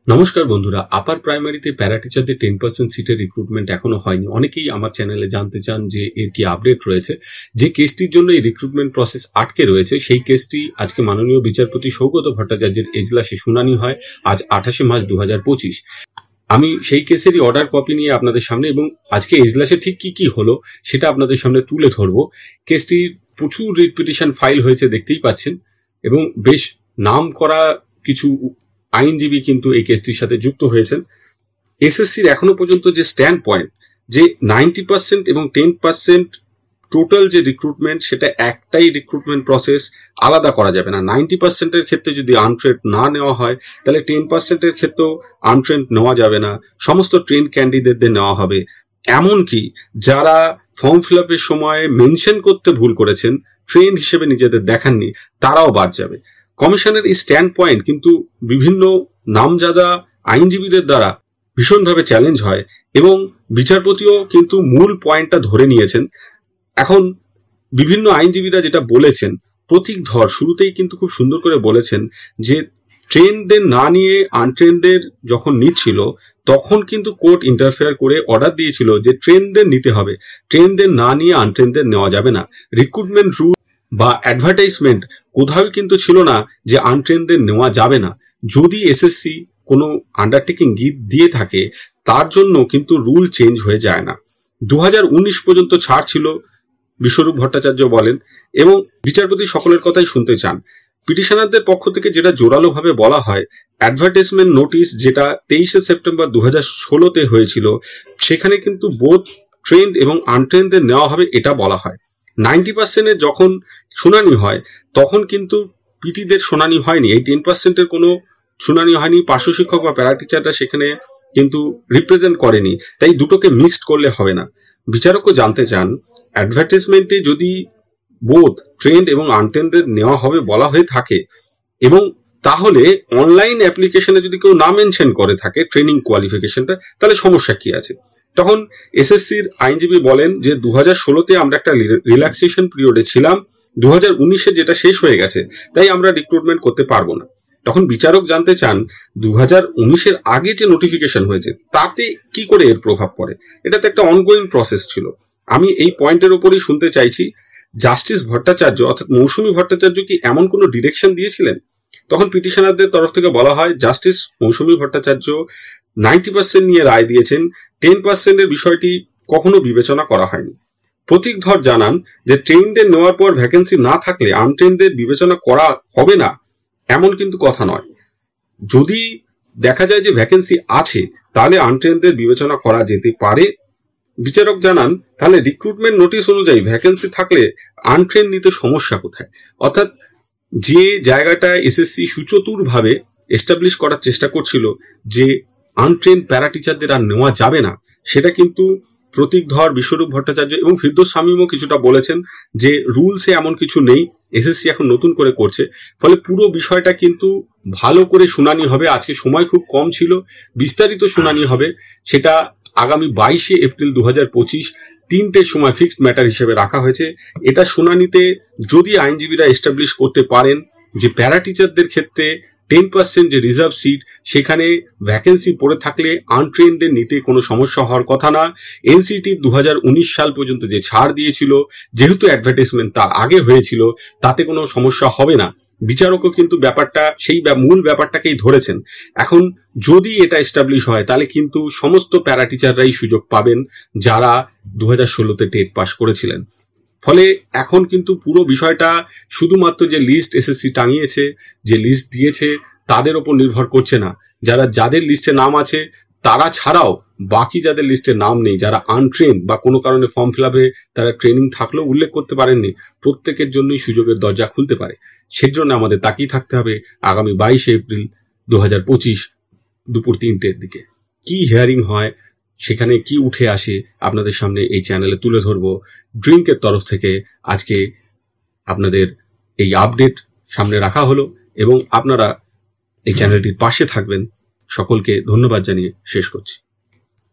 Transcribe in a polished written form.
নমস্কার বন্ধুরা, আপার প্রাইমারিতে প্যারা টিচারদের 10% সিটের রিক্রুটমেন্ট এখনো হয়নি। অনেকেই আমার চ্যানেলে জানতে চান যে এর কি আপডেট রয়েছে। যে কেসটির জন্য এই রিক্রুটমেন্ট প্রসেস আটকে রয়েছে সেই কেসটি আজকে মাননীয় বিচারপতি সৌগত ভট্টাচার্যের এজলাসে শুনানি হয় আজ 28 মার্চ 2025। আমি সেই কেসেরই অর্ডার কপি নিয়ে আপনাদের সামনে এবং আজকে এজলাসে ঠিক কি হলো সেটা আপনাদের সামনে তুলে ধরবো। কেসটির প্রচুর রিট পিটিশন ফাইল হয়েছে দেখতেই পাচ্ছেন এবং বেশ নাম করা কিছু আইনজীবী কিন্তু এই কেসটির সাথে যুক্ত হয়েছেন। এসএসসির এখনো পর্যন্ত যে স্ট্যান্ড পয়েন্ট যে 90% এবং 10% টোটাল যে রিক্রুটমেন্ট সেটা একটাই রিক্রুটমেন্ট প্রসেস, আলাদা করা যাবে না। 90%-এর ক্ষেত্রে যদি আনট্রেন্ড না নেওয়া হয় তাহলে 10%-এর ক্ষেত্রেও আনট্রেন্ড নেওয়া যাবে না, সমস্ত ট্রেন ক্যান্ডিডেটদের নেওয়া হবে। এমনকি যারা ফর্ম ফিল আপের সময় মেনশন করতে ভুল করেছেন, ট্রেন হিসেবে নিজেদের দেখাননি, তারাও বাদ যাবে। কমিশনের এই স্ট্যান্ড পয়েন্ট কিন্তু বিভিন্ন নামজাদা আইনজীবীদের দ্বারা ভীষণভাবে চ্যালেঞ্জ হয় এবং বিচারপতিও কিন্তু মূল পয়েন্টটা ধরে নিয়েছেন। এখন বিভিন্ন আইনজীবীরা যেটা বলেছেন, প্রতীক ধর শুরুতেই কিন্তু খুব সুন্দর করে বলেছেন যে ট্রেনদের না নিয়ে আনট্রেনদের যখন নিচ্ছিল তখন কিন্তু কোর্ট ইন্টারফেয়ার করে অর্ডার দিয়েছিল যে ট্রেনদের নিতে হবে, ট্রেনদের না নিয়ে আনট্রেনদের নেওয়া যাবে না। রিক্রুটমেন্ট রুল বা অ্যাডভার্টাইজমেন্ট কোথাও কিন্তু ছিল না যে আনট্রেনদের নেওয়া যাবে না। যদি এসএসসি কোনো আন্ডারটেকিং দিয়ে থাকে তার জন্য কিন্তু রুল চেঞ্জ হয়ে যায় না। 2019 পর্যন্ত ছাড় ছিল বিশ্বরূপ ভট্টাচার্য বলেন এবং বিচারপতি সকলের কথাই শুনতে চান। পিটিশনারদের পক্ষ থেকে যেটা জোরালোভাবে বলা হয়, অ্যাডভার্টাইজমেন্ট নোটিশ যেটা 23 সেপ্টেম্বর 2016-তে হয়েছিল সেখানে কিন্তু বোথ ট্রেন্ড এবং আনট্রেনদের নেওয়া হবে এটা বলা হয়। 90%-এর যখন শুনানি হয় তখন কিন্তু পিটিদের শুনানি হয়নি, এই 10%-এর কোনো শুনানি হয়নি। পার্শ্ব শিক্ষক বা প্যারা টিচাররা সেখানে কিন্তু রিপ্রেজেন্ট করেনি, তাই দুটোকে মিক্সড করলে হবে না। বিচারকও জানতে চান অ্যাডভার্টাইজমেন্টে যদি বোথ ট্রেন্ড এবং আনট্রেনদের নেওয়া হবে বলা হয়ে থাকে এবং তাহলে অনলাইন অ্যাপ্লিকেশনে যদি কেউ না মেনশন করে থাকে ট্রেনিং কোয়ালিফিকেশনটা, তাহলে সমস্যা কি আছে? তখন এসএসসির আইনজীবী বলেন যে 2016-তে আমরা একটা রিল্যাক্সেশন পিরিয়ডে ছিলাম, 2019-এ যেটা শেষ হয়ে গেছে, তাই আমরা রিক্রুটমেন্ট করতে পারবো না। তখন বিচারক জানতে চান 2019-এর আগে যে নোটিফিকেশন হয়েছে তাতে কি করে এর প্রভাব পড়ে? এটা তো একটা অনগোয়িং প্রসেস ছিল। আমি এই পয়েন্টের উপরেই শুনতে চাইছি, জাস্টিস ভট্টাচার্য অর্থাৎ মৌসুমী ভট্টাচার্য কি এমন কোনো ডিরেকশন দিয়েছিলেন? তখন পিটিশনারদের তরফ থেকে বলা হয় জাস্টিস মৌসুমী ভট্টাচার্য 90% নিয়ে রায় দিয়েছেন, 10%-এর বিষয়টি কখনো বিবেচনা করা হয়নি। প্রতীক ধর জানান যে ট্রেনদের নেওয়ার পর ভ্যাকেন্সি না থাকলে আনট্রেনদের বিবেচনা করা হবে না, এমন কিন্তু কথা নয়। যদি দেখা যায় যে ভ্যাকেন্সি আছে তাহলে আনট্রেনদের বিবেচনা করা যেতে পারে। বিচারক জানান তাহলে রিক্রুটমেন্ট নোটিশ অনুযায়ী ভ্যাকেন্সি থাকলে আনট্রেন নিতে সমস্যা কোথায়? অর্থাৎ যে জায়গাটা এসএসসি সুচতুরভাবে এস্টাবলিশ করার চেষ্টা করছিল যে আনট্রেন প্যারা টিচারদের আর নেওয়া যাবে না, সেটা কিন্তু প্রতীক ধর, বিশ্বরূপ ভট্টাচার্য এবং ফিরদৌস শামীমও কিছুটা বলেছেন যে রুলসে এমন কিছু নেই, এসএসসি এখন নতুন করে করছে। ফলে পুরো বিষয়টা কিন্তু ভালো করে শুনানি হবে। আজকে সময় খুব কম ছিল, বিস্তারিত শুনানি হবে, সেটা আগামী 22 এপ্রিল 2025 3টের সময় ফিক্সড ম্যাটার হিসেবে রাখা হয়েছে। এটা শুনানিতে যদি আইনজীবীরা এস্টাবলিশ করতে পারেন যে প্যারা টিচারদের ক্ষেত্রে 10% যে রিজার্ভ সিট সেখানে ভ্যাকেন্সি পড়ে থাকলে আনট্রেনদের নিতে কোনো সমস্যা হওয়ার কথা না। এনসিটি 2019 সাল পর্যন্ত যে ছাড় দিয়েছিল, যেহেতু অ্যাডভার্টাইজমেন্ট তার আগে হয়েছিল, তাতে কোনো সমস্যা হবে না। বিচারকও কিন্তু ব্যাপারটা সেই মূল ব্যাপারটাকেই ধরেছেন। এখন যদি এটা এস্টাবলিশ হয় তাহলে কিন্তু সমস্ত প্যারা টিচাররাই সুযোগ পাবেন যারা 2016-তে টেট পাস করেছিলেন। ফলে এখন কিন্তু পুরো বিষয়টা শুধুমাত্র যে লিস্ট এসএসসি টাঙিয়েছে, যে লিস্ট দিয়েছে তাদের ওপর নির্ভর করছে না। যাদের লিস্টে নাম আছে তারা ছাড়াও বাকি যাদের লিস্টে নাম নেই, যারা আনট্রেন বা কোনো কারণে ফর্ম ফিল আপে তারা ট্রেনিং থাকলেও উল্লেখ করতে পারেননি, প্রত্যেকের জন্যই সুযোগের দরজা খুলতে পারে। সেজন্য আমাদের তাকিয়ে থাকতে হবে আগামী 22 এপ্রিল 2025 দুপুর 3টের দিকে কি হিয়ারিং হয়, সেখানে কি উঠে আসে আপনাদের সামনে এই চ্যানেলে তুলে ধরবো। ড্রিঙ্কের তরফ থেকে আজকে আপনাদের এই আপডেট সামনে রাখা হলো এবং আপনারা এই চ্যানেলটির পাশে থাকবেন। সকলকে ধন্যবাদ জানিয়ে শেষ করছি।